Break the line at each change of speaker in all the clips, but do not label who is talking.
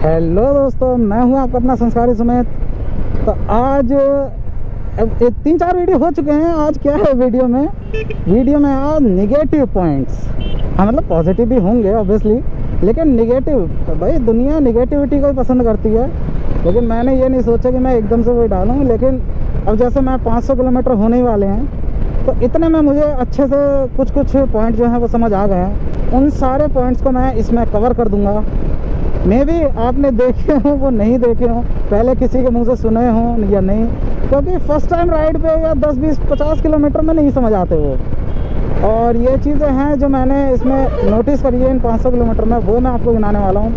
Hello दोस्तों, मैं हूं आपका अपना संस्कारी सुमित। तो आज 3-4 वीडियो हो चुके हैं। आज क्या है वीडियो में आज निगेटिव पॉइंट्स। हाँ, मतलब पॉजिटिव भी होंगे ऑब्वियसली, लेकिन निगेटिव तो भाई दुनिया निगेटिविटी को ही पसंद करती है। लेकिन मैंने ये नहीं सोचा कि मैं एकदम से वही डालूँ। लेकिन अब जैसे मैं 500 किलोमीटर होने ही वाले हैं, तो इतने में मुझे अच्छे से कुछ पॉइंट जो हैं वो समझ आ गए हैं। उन सारे पॉइंट्स को मैं इसमें कवर कर दूँगा। मे भी आपने देखे हों वो नहीं देखे हों, पहले किसी के मुंह से सुने हों या नहीं, क्योंकि फर्स्ट टाइम राइड पे या 10, 20, 50 किलोमीटर में नहीं समझ आते वो। और ये चीज़ें हैं जो मैंने इसमें नोटिस करी है इन 500 किलोमीटर में, वो मैं आपको गिनाने वाला हूँ।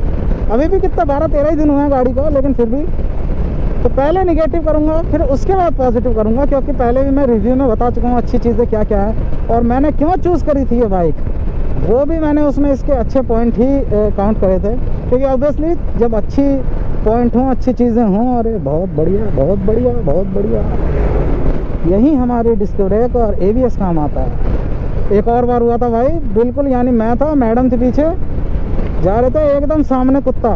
अभी भी कितना 12-13 ही दिन हुए हैं गाड़ी को, लेकिन फिर भी तो पहले निगेटिव करूँगा, फिर उसके बाद पॉजिटिव करूँगा, क्योंकि पहले भी मैं रिव्यू में बता चुका हूँ अच्छी चीज़ें क्या क्या है और मैंने क्यों चूज़ करी थी ये बाइक। वो भी मैंने उसमें इसके अच्छे पॉइंट ही काउंट करे थे, क्योंकि ऑब्वियसली जब अच्छी पॉइंट हों, अच्छी चीज़ें हों, अरे बहुत बढ़िया बहुत बढ़िया बहुत बढ़िया, यही हमारी डिस्क ब्रेक और ABS काम आता है। एक और बार हुआ था भाई, बिल्कुल यानी मैं था, मैडम थी पीछे, जा रहे थे एकदम सामने कुत्ता,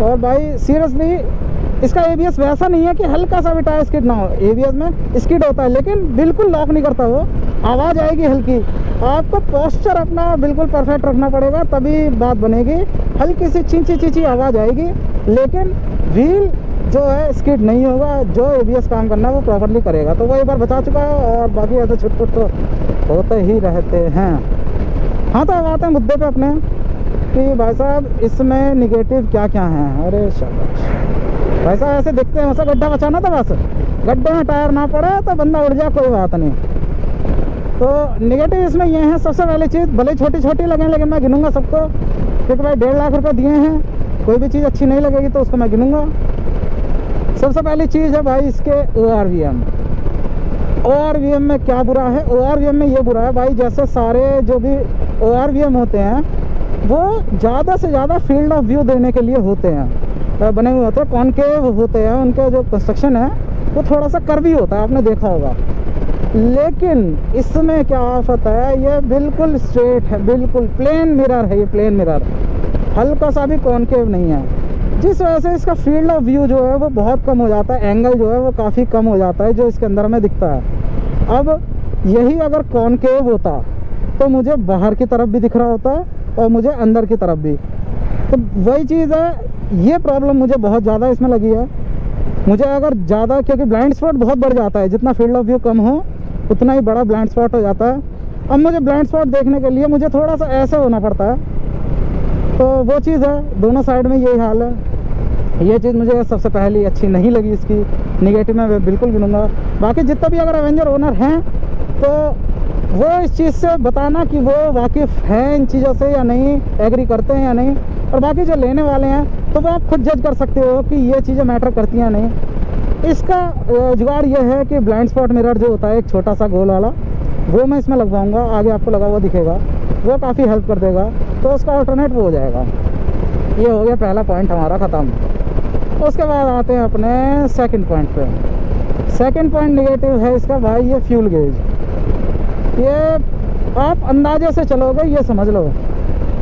और भाई सीरियसली इसका ABS वैसा नहीं है कि हल्का सा भी टायर स्किड ना हो। ABS में स्किड होता है लेकिन बिल्कुल लॉक नहीं करता, वो आवाज़ आएगी हल्की। आपको पोस्चर अपना बिल्कुल परफेक्ट रखना पड़ेगा, तभी बात बनेगी। हल्की सी चींची आवाज़ आएगी, लेकिन व्हील जो है स्किड नहीं होगा। जो ABS काम करना है वो प्रॉपरली करेगा। तो वो एक बार बता चुका है, और बाकी ऐसे छुटपुट तो होते ही रहते हैं। हाँ, तो अब आते हैं मुद्दे पे अपने कि भाई साहब इसमें निगेटिव क्या क्या हैं। अरे शाबाश भाई साहब, ऐसे दिखते हैं वैसा गड्ढा बचाना था, बस गड्ढे में टायर ना पड़े तो बंदा उड़ जाए, कोई बात नहीं। तो निगेटिव इसमें ये है, सबसे पहली चीज़, भले छोटी छोटी लगें लेकिन मैं गिनूंगा सबको, क्योंकि भाई 1.5 लाख रुपए दिए हैं, कोई भी चीज़ अच्छी नहीं लगेगी तो उसको मैं गिनूंगा। सबसे पहली चीज़ है भाई इसके ORVM में क्या बुरा है? ORVM में ये बुरा है भाई, जैसे सारे जो भी ORVM होते हैं वो ज़्यादा से ज़्यादा फील्ड ऑफ व्यू देने के लिए होते हैं, बने हुए होते हैं, कॉनकेव होते हैं। उनके जो कंस्ट्रक्शन है वो थोड़ा सा कर्वी होता है, आपने देखा होगा। लेकिन इसमें क्या आफत है, ये बिल्कुल स्ट्रेट है, बिल्कुल प्लेन मिरर है। ये प्लेन मिरर हल्का सा भी कॉनकेव नहीं है, जिस वजह से इसका फील्ड ऑफ व्यू जो है वो बहुत कम हो जाता है, एंगल जो है वो काफ़ी कम हो जाता है जो इसके अंदर में दिखता है। अब यही अगर कॉनकेव होता तो मुझे बाहर की तरफ भी दिख रहा होता और मुझे अंदर की तरफ भी। तो वही चीज़ है, ये प्रॉब्लम मुझे बहुत ज़्यादा इसमें लगी है। मुझे अगर ज़्यादा, क्योंकि ब्लाइंड स्पॉट बहुत बढ़ जाता है, जितना फील्ड ऑफ व्यू कम हो उतना ही बड़ा ब्लाइंड स्पॉट हो जाता है। अब मुझे ब्लाइंड स्पॉट देखने के लिए मुझे थोड़ा सा ऐसे होना पड़ता है, तो वो चीज़ है। दोनों साइड में यही हाल है। ये चीज़ मुझे सबसे पहली अच्छी नहीं लगी इसकी, निगेटिव में बिल्कुल गिनूंगा। बाकी जितना भी अगर एवेंजर ओनर हैं तो वो इस चीज़ से बताना कि वो वाकिफ़ हैं इन चीज़ों से या नहीं, एग्री करते हैं या नहीं। और बाकी जो लेने वाले हैं तो वो आप खुद जज कर सकते हो कि ये चीज़ें मैटर करती हैं नहीं। इसका जुगाड़ ये है कि ब्लाइंड स्पॉट मिरर जो होता है एक छोटा सा गोल वाला, वो मैं इसमें लगवाऊंगा, आगे आपको लगा हुआ दिखेगा, वो काफ़ी हेल्प कर देगा, तो उसका अल्टरनेट वो हो जाएगा। ये हो गया पहला पॉइंट हमारा ख़त्म। उसके बाद आते हैं अपने सेकंड पॉइंट पे। सेकंड पॉइंट निगेटिव है इसका भाई, ये फ्यूल गेज। ये आप अंदाजे से चलोगे, ये समझ लो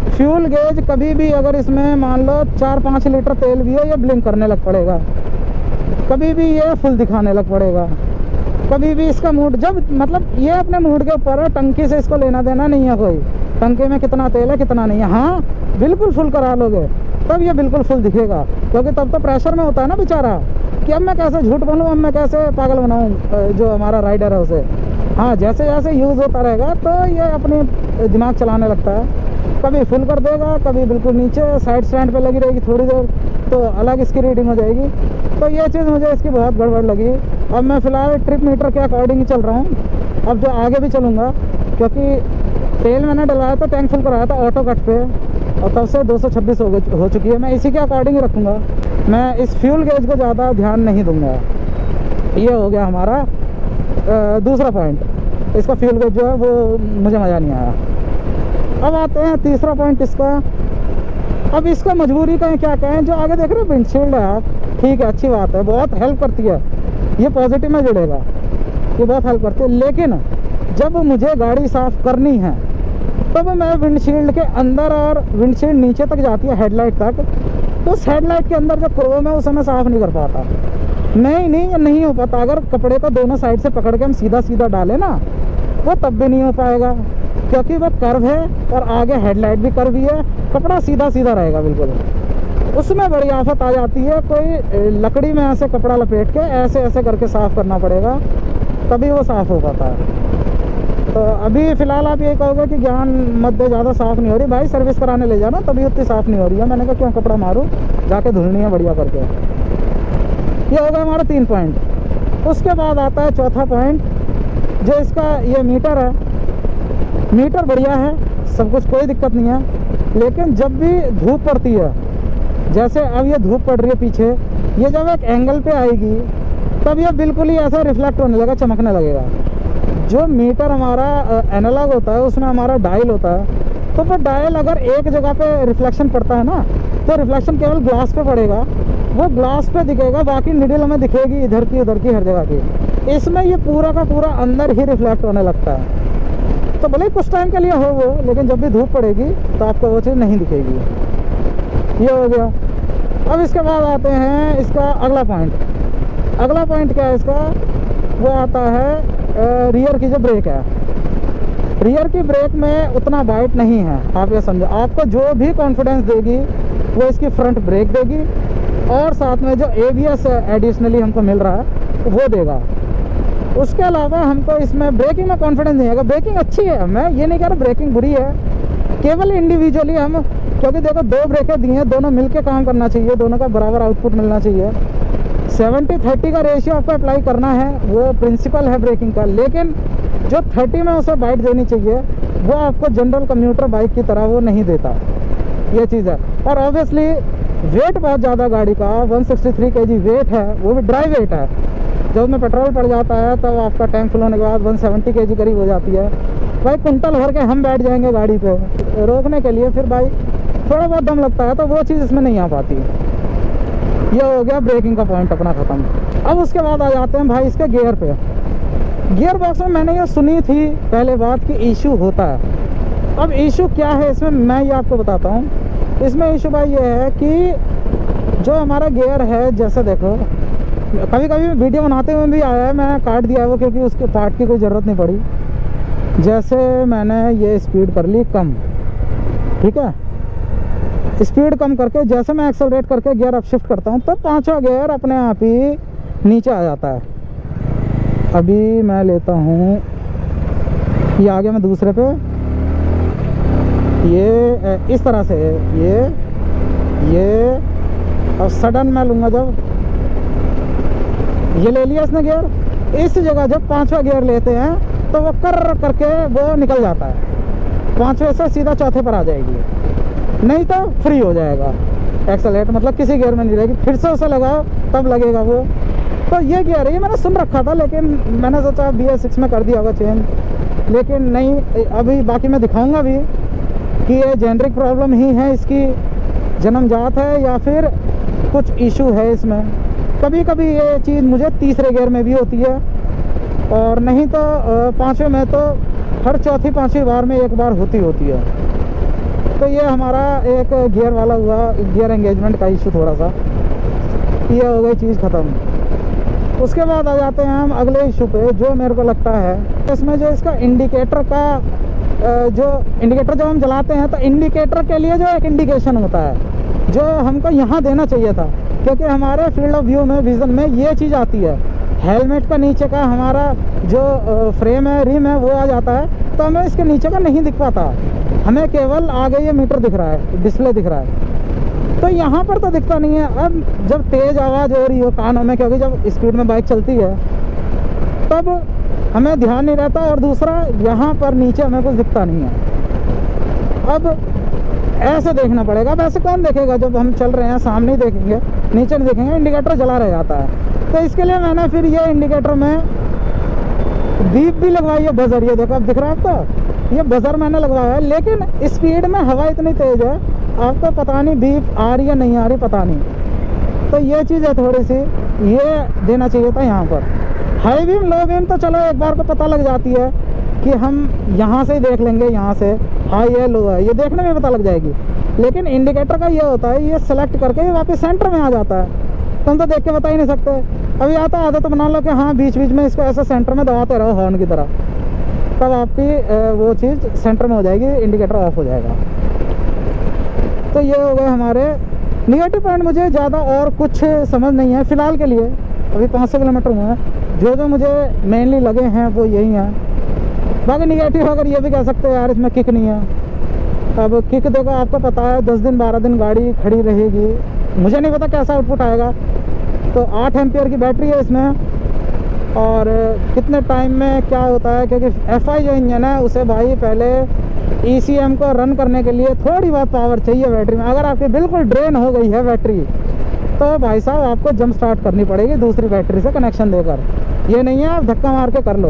फ्यूल गेज कभी भी अगर इसमें मान लो 4-5 लीटर तेल भी हो, ये ब्लिंक करने लग पड़ेगा, कभी भी ये फुल दिखाने लग पड़ेगा, कभी भी इसका मूड, जब मतलब ये अपने मूड के ऊपर है, टंकी से इसको लेना देना नहीं है कोई, टंकी में कितना तेल है कितना नहीं है। हाँ, बिल्कुल फुल करा लोगे तब ये बिल्कुल फुल दिखेगा, क्योंकि तब तो प्रेशर में होता है ना बेचारा, कि अब मैं कैसे झूठ बोलूँ, अब मैं कैसे पागल बनाऊँ जो हमारा राइडर है उसे। हाँ, जैसे जैसे यूज़ होता रहेगा तो ये अपने दिमाग चलाने लगता है, कभी फुल कर देगा, कभी बिल्कुल नीचे साइड स्टैंड पे लगी रहेगी थोड़ी देर, तो अलग इसकी रीडिंग हो जाएगी। तो ये चीज़ मुझे इसकी बहुत गड़बड़ लगी। अब मैं फ़िलहाल ट्रिप मीटर के अकॉर्डिंग ही चल रहा हूँ, अब जो आगे भी चलूँगा, क्योंकि तेल मैंने डलवाया था, टैंक फुल कराया था ऑटो कट पे, और तब से 226 हो चुकी है। मैं इसी के अकॉर्डिंग ही रखूँगा, मैं इस फ्यूल गेज को ज़्यादा ध्यान नहीं दूँगा। ये हो गया हमारा दूसरा पॉइंट। इसका फ्यूल गेज जो है वो मुझे मज़ा नहीं आया। अब आते हैं तीसरा पॉइंट इसका। अब इसका मजबूरी कहें क्या कहें, जो आगे देख रहे हो विंडशील्ड है आप, ठीक है, अच्छी बात है, बहुत हेल्प करती है, ये पॉजिटिव में जुड़ेगा, ये बहुत हेल्प करती है। लेकिन जब मुझे गाड़ी साफ़ करनी है तब मैं विंडशील्ड के अंदर, और विंडशील्ड नीचे तक जाती है हेडलाइट तक, तो उस हेडलाइट के अंदर जो क्रोम है उस समय साफ नहीं कर पाता। नहीं हो पाता। अगर कपड़े को दोनों साइड से पकड़ के हम सीधा सीधा डालें ना, वो तब भी नहीं हो पाएगा, क्योंकि वो कर्व है और आगे हेडलाइट भी कर्व ही है, कपड़ा सीधा सीधा रहेगा बिल्कुल। उसमें बड़ी आफत आ जाती है। कोई लकड़ी में ऐसे कपड़ा लपेट के ऐसे ऐसे करके साफ़ करना पड़ेगा, तभी वो साफ़ हो पाता है। तो अभी फ़िलहाल आप ये कहोगे कि ज्ञान मत दे, ज़्यादा साफ़ नहीं हो रही। भाई सर्विस कराने ले जाना, तभी उतनी साफ़ नहीं हो रही है। मैंने कहा क्यों कपड़ा मारूँ, जाके धुलनी है बढ़िया करके। ये होगा हमारा 3 पॉइंट। उसके बाद आता है चौथा पॉइंट, जो इसका ये मीटर है। मीटर बढ़िया है, सब कुछ कोई दिक्कत नहीं है, लेकिन जब भी धूप पड़ती है, जैसे अब ये धूप पड़ रही है पीछे, ये जब एक एंगल पे आएगी तब ये बिल्कुल ही ऐसा रिफ्लेक्ट होने लगेगा, चमकने लगेगा। जो मीटर हमारा एनालॉग होता है उसमें हमारा डायल होता है, तो वो डायल अगर एक जगह पे रिफ्लेक्शन पड़ता है ना, तो रिफ्लेक्शन केवल ग्लास पे पड़ेगा, वो ग्लास पे दिखेगा, बाकी निडल हमें दिखेगी इधर की उधर की हर जगह की। इसमें ये पूरा का पूरा अंदर ही रिफ्लेक्ट होने लगता है। तो भले ही कुछ टाइम के लिए हो वो, लेकिन जब भी धूप पड़ेगी तो आपको वो चीज़ नहीं दिखेगी। ये हो गया। अब इसके बाद आते हैं इसका अगला पॉइंट। अगला पॉइंट क्या है इसका, वो आता है रियर की जो ब्रेक है। रियर की ब्रेक में उतना बाइट नहीं है, आप ये समझो। आपको जो भी कॉन्फिडेंस देगी वो इसकी फ्रंट ब्रेक देगी, और साथ में जो ABS एडिशनली हमको मिल रहा है वो देगा। उसके अलावा हमको इसमें ब्रेकिंग में कॉन्फिडेंस नहीं है। ब्रेकिंग अच्छी है, मैं ये नहीं कह रहा ब्रेकिंग बुरी है, केवल इंडिविजुअली हम, क्योंकि देखो 2 ब्रेकें दी हैं, दोनों मिलके काम करना चाहिए, दोनों का बराबर आउटपुट मिलना चाहिए। 70-30 का रेशियो आपको अप्लाई करना है, वो प्रिंसिपल है ब्रेकिंग का, लेकिन जो 30 में उसे बाइट देनी चाहिए वो आपको जनरल कम्यूटर बाइक की तरह वो नहीं देता, ये चीज़ है। और ऑब्वियसली वेट बहुत ज़्यादा गाड़ी का 163 kg वेट है, वो भी ड्राई वेट है। जब उसमें पेट्रोल पड़ जाता है तब आपका टैंक फुल होने के बाद 170 kg करीब हो जाती है। भाई कुंटल भर के हम बैठ जाएंगे गाड़ी पे रोकने के लिए, फिर भाई थोड़ा बहुत दम लगता है, तो वो चीज़ इसमें नहीं आ पाती। ये हो गया ब्रेकिंग का पॉइंट अपना ख़त्म। अब उसके बाद आ जाते हैं भाई इसके गियर पे। गियर बॉक्स में मैंने ये सुनी थी पहले बात कि इशू होता है। अब इशू क्या है इसमें, मैं ये आपको बताता हूँ। इसमें इशू भाई ये है कि जो हमारा गियर है, जैसे देखो कभी कभी वीडियो बनाते हुए भी आया है, मैंने काट दिया है वो, क्योंकि उसके पार्ट की कोई ज़रूरत नहीं पड़ी। जैसे मैंने ये स्पीड कर ली कम, ठीक है, स्पीड कम करके जैसे मैं एक्सेलरेट करके गियर अप शिफ्ट करता हूँ तो 5वां गियर अपने आप ही नीचे आ जाता है। अभी मैं लेता हूँ, ये आगे मैं दूसरे पे, ये इस तरह से, ये और सडन मैं लूँगा, जब ये ले लिया इसने गियर, इस जगह जब 5वां गियर लेते हैं तो वो कर करके वो निकल जाता है, 5वें से सीधा चौथे पर आ जाएगी, नहीं तो फ्री हो जाएगा एक्सेलरेट, मतलब किसी गियर में नहीं रहेगी। फिर से उसे लगाओ तब लगेगा वो। तो ये गियर है, ये मैंने सुन रखा था, लेकिन मैंने सोचा BS6 में कर दिया होगा चेंज, लेकिन नहीं। अभी बाकी मैं दिखाऊंगा भी कि ये जेनरिक प्रॉब्लम ही है, इसकी जन्मजात है या फिर कुछ इशू है इसमें। कभी कभी ये चीज़ मुझे तीसरे गियर में भी होती है, और नहीं तो 5वें में, तो हर चौथी 5वीं बार में एक बार होती है। तो ये हमारा एक गियर वाला हुआ, गियर एंगेजमेंट का इशू थोड़ा सा। ये हो गई चीज़ ख़त्म। उसके बाद आ जाते हैं हम अगले इशू पे, जो मेरे को लगता है इसमें जो इसका इंडिकेटर का जो इंडिकेटर जब हम जलाते हैं तो इंडिकेटर के लिए जो एक इंडिकेशन होता है जो हमको यहाँ देना चाहिए था, क्योंकि हमारे फील्ड ऑफ व्यू में, विज़न में ये चीज़ आती है। हेलमेट का नीचे का हमारा जो फ्रेम है, रिम है, वो आ जाता है, तो हमें इसके नीचे का नहीं दिख पाता, हमें केवल आगे ये मीटर दिख रहा है, डिस्प्ले दिख रहा है। तो यहाँ पर तो दिखता नहीं है। अब जब तेज़ आवाज़ हो रही हो कानों में, क्योंकि जब स्पीड में बाइक चलती है तब हमें ध्यान नहीं रहता, और दूसरा यहाँ पर नीचे हमें कुछ दिखता नहीं है। अब ऐसे देखना पड़ेगा। वैसे कौन देखेगा, जब हम चल रहे हैं सामने ही देखेंगे, नीचे नहीं देखेंगे, इंडिकेटर जला रह जाता है। तो इसके लिए मैंने फिर ये इंडिकेटर में बीप भी लगवाई है, बजर, ये देखो अब दिख रहा है आपको, ये बजर मैंने लगवाया है। लेकिन स्पीड में हवा इतनी तेज़ है, आपको पता नहीं बीप आ रही है नहीं आ रही, पता नहीं। तो ये चीज़ है थोड़ी सी, ये देना चाहिए था यहाँ पर। हाई बीम लो बीम तो चलो एक बार को पता लग जाती है कि हम यहाँ से ही देख लेंगे, यहाँ से हाई है लो है, ये देखने में पता लग जाएगी। लेकिन इंडिकेटर का ये होता है, ये सेलेक्ट करके ये वापस सेंटर में आ जाता है, तुम तो देख के बता ही नहीं सकते। अभी आता आदत तो बना लो कि हाँ बीच बीच में इसको ऐसे सेंटर में दबाते रहो हॉर्न की तरह, तब आपकी वो चीज़ सेंटर में हो जाएगी, इंडिकेटर ऑफ हो जाएगा। तो ये हो गए हमारे निगेटिव पॉइंट। मुझे ज़्यादा और कुछ समझ नहीं है फ़िलहाल के लिए, अभी 500 किलोमीटर हुए हैं। जो मुझे मेनली लगे हैं वो यही हैं। बाकी निगेटिव अगर ये भी कह सकते हो यार इसमें किक नहीं है। अब किक देखो, आपको पता है 10 दिन 12 दिन गाड़ी खड़ी रहेगी, मुझे नहीं पता कैसा आउटपुट आएगा। तो 8 एम्पियर की बैटरी है इसमें, और कितने टाइम में क्या होता है, क्योंकि FI जो इंजन है उसे भाई पहले ECM को रन करने के लिए थोड़ी बहुत पावर चाहिए बैटरी में। अगर आपकी बिल्कुल ड्रेन हो गई है बैटरी, तो भाई साहब आपको जंप स्टार्ट करनी पड़ेगी दूसरी बैटरी से कनेक्शन देकर। ये नहीं है आप धक्का मार के कर लो,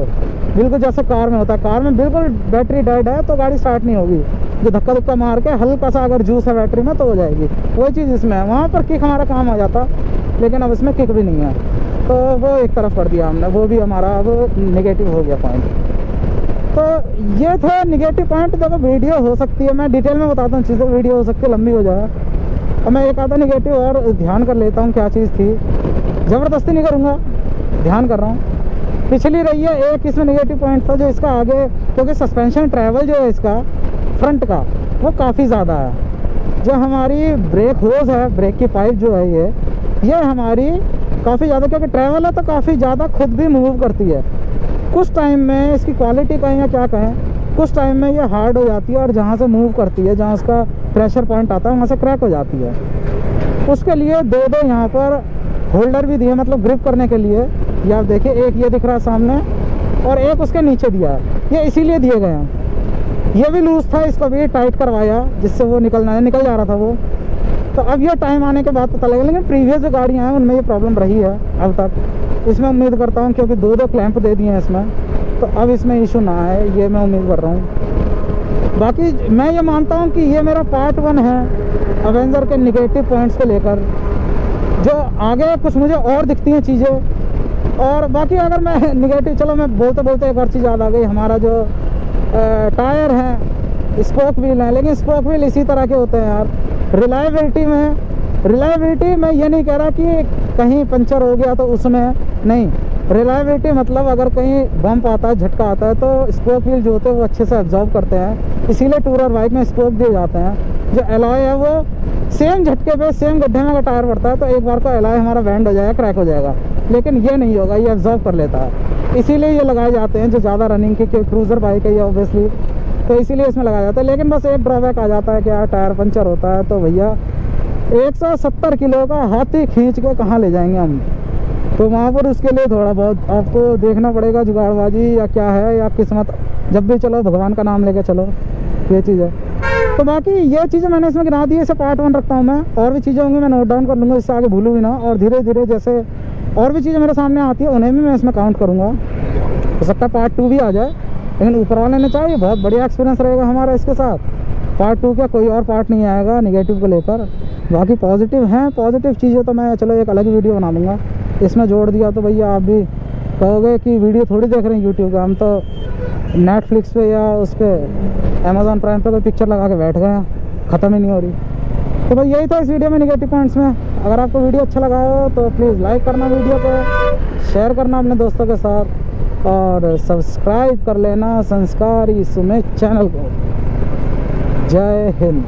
बिल्कुल जैसे कार में होता है। कार में बिल्कुल बैटरी डेड है तो गाड़ी स्टार्ट नहीं होगी, जो धक्का मार के हल्का सा अगर जूस है बैटरी में तो हो जाएगी। वही चीज़ इसमें है, वहाँ पर किक हमारा काम आ जाता, लेकिन अब इसमें किक भी नहीं है, तो वो एक तरफ कर दिया हमने, वो भी हमारा अब निगेटिव हो गया पॉइंट। तो ये था निगेटिव पॉइंट। देखो वीडियो हो सकती है, मैं डिटेल में बताता हूँ चीज़ें, वीडियो हो सकती है लंबी हो जाए। और मैं एक आधा निगेटिव और ध्यान कर लेता हूँ क्या चीज़ थी, ज़बरदस्ती नहीं करूँगा, ध्यान कर रहा हूँ। पिछली रही है एक इसमें निगेटिव पॉइंट था जो इसका आगे, क्योंकि सस्पेंशन ट्रैवल जो है इसका फ्रंट का वो काफ़ी ज़्यादा है। जो हमारी ब्रेक होज है, ब्रेक की पाइप जो है ये हमारी काफ़ी ज़्यादा, क्योंकि ट्रैवल है तो काफ़ी ज़्यादा खुद भी मूव करती है। कुछ टाइम में इसकी क्वालिटी कहें या क्या कहें, कुछ टाइम में ये हार्ड हो जाती है और जहाँ से मूव करती है, जहाँ उसका प्रेशर पॉइंट आता है वहाँ से क्रैक हो जाती है। उसके लिए दो यहाँ पर होल्डर भी दिए, मतलब ग्रिप करने के लिए। ये आप देखिए, एक ये दिख रहा है सामने और एक उसके नीचे दिया है, ये इसीलिए दिए गए हैं। ये भी लूज़ था, इसको भी टाइट करवाया जिससे वो निकल जा रहा था वो। तो अब ये टाइम आने के बाद पता लगा, लेकिन प्रीवियस जो गाड़ियाँ हैं उनमें ये प्रॉब्लम रही है अब तक। इसमें उम्मीद करता हूँ, क्योंकि दो क्लैंप दे दिए हैं इसमें, तो अब इसमें इशू ना आए, ये मैं उम्मीद कर रहा हूँ। बाकी मैं ये मानता हूँ कि ये मेरा पार्ट 1 है अवेंजर के निगेटिव पॉइंट्स को लेकर। जो आगे कुछ मुझे और दिखती हैं चीज़ें, और बाकी अगर मैं निगेटिव, चलो मैं बोलते बोलते एक और चीज़ याद आ गई। हमारा जो टायर है, स्पोक व्हील है, लेकिन स्पोक व्हील इसी तरह के होते हैं यार। रिलायबिलिटी मैं ये नहीं कह रहा कि कहीं पंचर हो गया तो उसमें नहीं। रिलायबिलिटी मतलब अगर कहीं बम्प आता है, झटका आता है, तो स्पोक व्हील जो होते हैं वो अच्छे से एब्जॉर्ब करते हैं, इसीलिए टूरर बाइक में स्पोक दिए जाते हैं। जो एलॉय है वो सेम झटके पे सेम गड्ढे में अगर टायर पड़ता है तो एक बार को एलॉय हमारा बैंड हो जाएगा, क्रैक हो जाएगा, लेकिन ये नहीं होगा, ये एब्जॉर्ब कर लेता है। इसीलिए ये लगाए जाते हैं जो ज़्यादा रनिंग की, क्रूज़र बाइक है ये ऑब्वियसली, तो इसीलिए इसमें लगाया जाता है। लेकिन बस एक ड्रॉबैक आ जाता है कि यार टायर पंचर होता है तो भैया 170 किलो का हाथी खींच के कहाँ ले जाएंगे हम, तो वहाँ पर उसके लिए थोड़ा बहुत आपको देखना पड़ेगा, जुगाड़बाजी या क्या है या किस्मत। जब भी चलो भगवान का नाम लेके चलो, ये चीज़ है। तो बाकी ये चीज़ें मैंने इसमें गिना दी है, इसे पार्ट 1 रखता हूँ मैं। और भी चीज़ें होंगी मैं नोट डाउन कर लूँगा, इससे आगे भूलूँ भी ना, और धीरे धीरे जैसे और भी चीज़ें मेरे सामने आती है उन्हें भी मैं इसमें काउंट करूँगा। हो सकता है पार्ट 2 भी आ जाए, लेकिन ऊपर वाले ने चाहिए, बहुत बढ़िया एक्सपीरियंस रहेगा हमारा इसके साथ। पार्ट 2 क्या कोई और पार्ट नहीं आएगा निगेटिव को लेकर। बाकी पॉजिटिव हैं, पॉजिटिव चीज़ें तो मैं चलो एक अलग वीडियो बना दूँगा, इसमें जोड़ दिया तो भैया आप भी कहोगे कि वीडियो थोड़ी देख रहे हैं यूट्यूब का, हम तो नेटफ्लिक्स पे या उस पर अमेज़ॉन प्राइम पे कोई पिक्चर लगा के बैठ गए हैं, ख़त्म ही नहीं हो रही। तो भाई यही था इस वीडियो में निगेटिव पॉइंट्स में। अगर आपको वीडियो अच्छा लगा हो तो प्लीज़ लाइक करना वीडियो को, शेयर करना अपने दोस्तों के साथ, और सब्सक्राइब कर लेना संस्कारी सुमित चैनल को। जय हिंद।